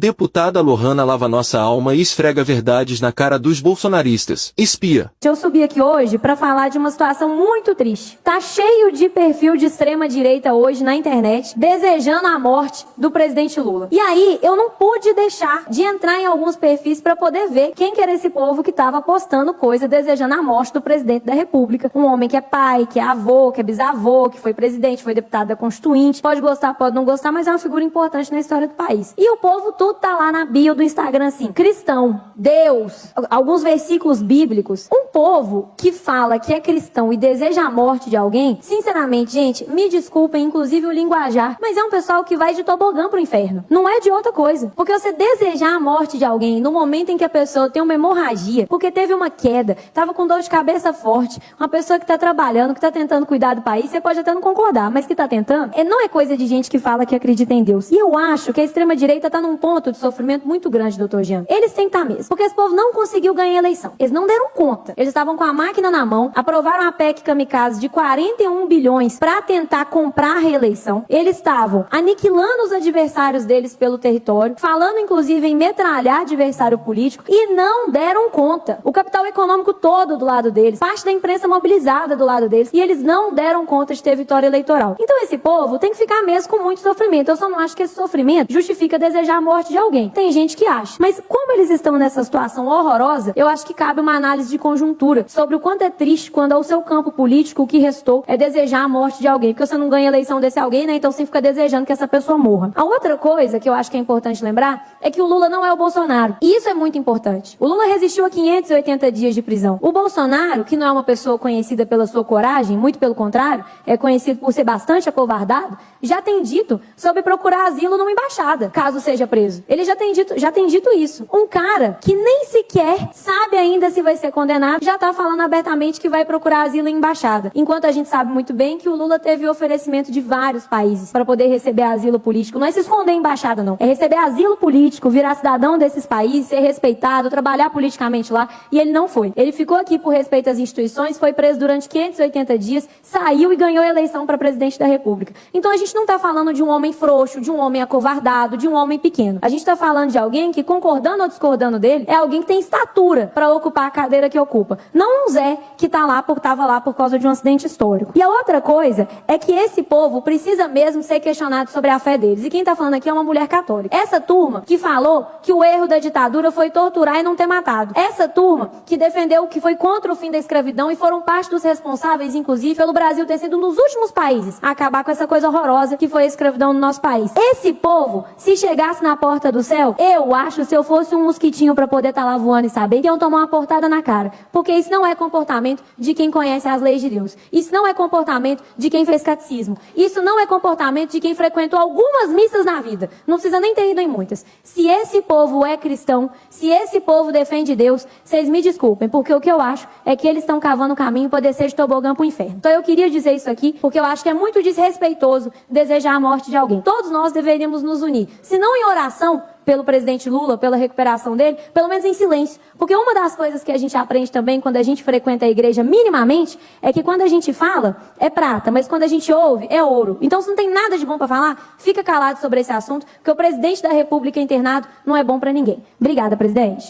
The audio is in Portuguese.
Deputada Lohana lava nossa alma e esfrega verdades na cara dos bolsonaristas. Espia. Eu subi aqui hoje para falar de uma situação muito triste. Tá cheio de perfil de extrema direita hoje na internet, desejando a morte do presidente Lula. E aí, eu não pude deixar de entrar em alguns perfis para poder ver quem que era esse povo que tava postando coisa desejando a morte do presidente da República. Um homem que é pai, que é avô, que é bisavô, que foi presidente, foi deputado da Constituinte. Pode gostar, pode não gostar, mas é uma figura importante na história do país. E o povo tudo tá lá na bio do Instagram assim, cristão, Deus, alguns versículos bíblicos. Um povo que fala que é cristão e deseja a morte de alguém, sinceramente, gente, me desculpem, inclusive o linguajar, mas é um pessoal que vai de tobogã pro inferno. Não é de outra coisa. Porque você desejar a morte de alguém no momento em que a pessoa tem uma hemorragia, porque teve uma queda, tava com dor de cabeça forte, uma pessoa que tá trabalhando, que tá tentando cuidar do país, você pode até não concordar, mas que tá tentando, não é coisa de gente que fala que acredita em Deus. E eu acho que a extrema-direita tá num ponto de sofrimento muito grande, doutor Jean. Eles têm que estar mesmo. Porque esse povo não conseguiu ganhar a eleição. Eles não deram conta. Eles estavam com a máquina na mão, aprovaram a PEC kamikaze de 41 bilhões para tentar comprar a reeleição. Eles estavam aniquilando os adversários deles pelo território, falando inclusive em metralhar adversário político e não deram conta. O capital econômico todo do lado deles, parte da imprensa mobilizada do lado deles, e eles não deram conta de ter vitória eleitoral. Então esse povo tem que ficar mesmo com muito sofrimento. Eu só não acho que esse sofrimento justifica desejar a morte de alguém. Tem gente que acha. Mas como eles estão nessa situação horrorosa, eu acho que cabe uma análise de conjuntura sobre o quanto é triste quando ao seu campo político o que restou é desejar a morte de alguém. Porque você não ganha a eleição desse alguém, né? Então você fica desejando que essa pessoa morra. A outra coisa que eu acho que é importante lembrar é que o Lula não é o Bolsonaro. E isso é muito importante. O Lula resistiu a 580 dias de prisão. O Bolsonaro, que não é uma pessoa conhecida pela sua coragem, muito pelo contrário, é conhecido por ser bastante acovardado, já tem dito sobre procurar asilo numa embaixada, caso seja preso. Ele já tem dito isso. Um cara que nem sequer sabe ainda se vai ser condenado, já tá falando abertamente que vai procurar asilo em embaixada. Enquanto a gente sabe muito bem que o Lula teve oferecimento de vários países para poder receber asilo político. Não é se esconder em embaixada, não. É receber asilo político, virar cidadão desses países, ser respeitado, trabalhar politicamente lá, e ele não foi. Ele ficou aqui por respeito às instituições, foi preso durante 580 dias, saiu e ganhou a eleição para presidente da República. Então a gente não tá falando de um homem frouxo, de um homem acovardado, de um homem pequeno. A gente tá falando de alguém que, concordando ou discordando dele, é alguém que tem estatura para ocupar a cadeira que ocupa. Não um Zé que tava lá por causa de um acidente histórico. E a outra coisa é que esse povo precisa mesmo ser questionado sobre a fé deles. E quem tá falando aqui é uma mulher católica. Essa turma que falou que o erro da ditadura foi torturar e não ter matado. Essa turma que defendeu que foi contra o fim da escravidão e foram parte dos responsáveis, inclusive, pelo Brasil ter sido um dos últimos países a acabar com essa coisa horrorosa que foi a escravidão no nosso país. Esse povo, se chegasse na porta do céu, eu acho, se eu fosse um mosquitinho para poder estar lá voando e saber, que iam tomar uma portada na cara. Porque isso não é comportamento de quem conhece as leis de Deus. Isso não é comportamento de quem fez catecismo. Isso não é comportamento de quem frequentou algumas missas na vida. Não precisa nem ter ido em muitas. Se esse povo é cristão, se esse povo defende Deus, vocês me desculpem, porque o que eu acho é que eles estão cavando o caminho para descer de tobogã pro inferno. Então eu queria dizer isso aqui, porque eu acho que é muito desrespeitoso desejar a morte de alguém. Todos nós deveríamos nos unir. Se não em oração pelo presidente Lula, pela recuperação dele, pelo menos em silêncio. Porque uma das coisas que a gente aprende também quando a gente frequenta a igreja minimamente é que quando a gente fala, é prata, mas quando a gente ouve, é ouro. Então se não tem nada de bom para falar, fica calado sobre esse assunto, porque o presidente da República internado não é bom para ninguém. Obrigada, presidente.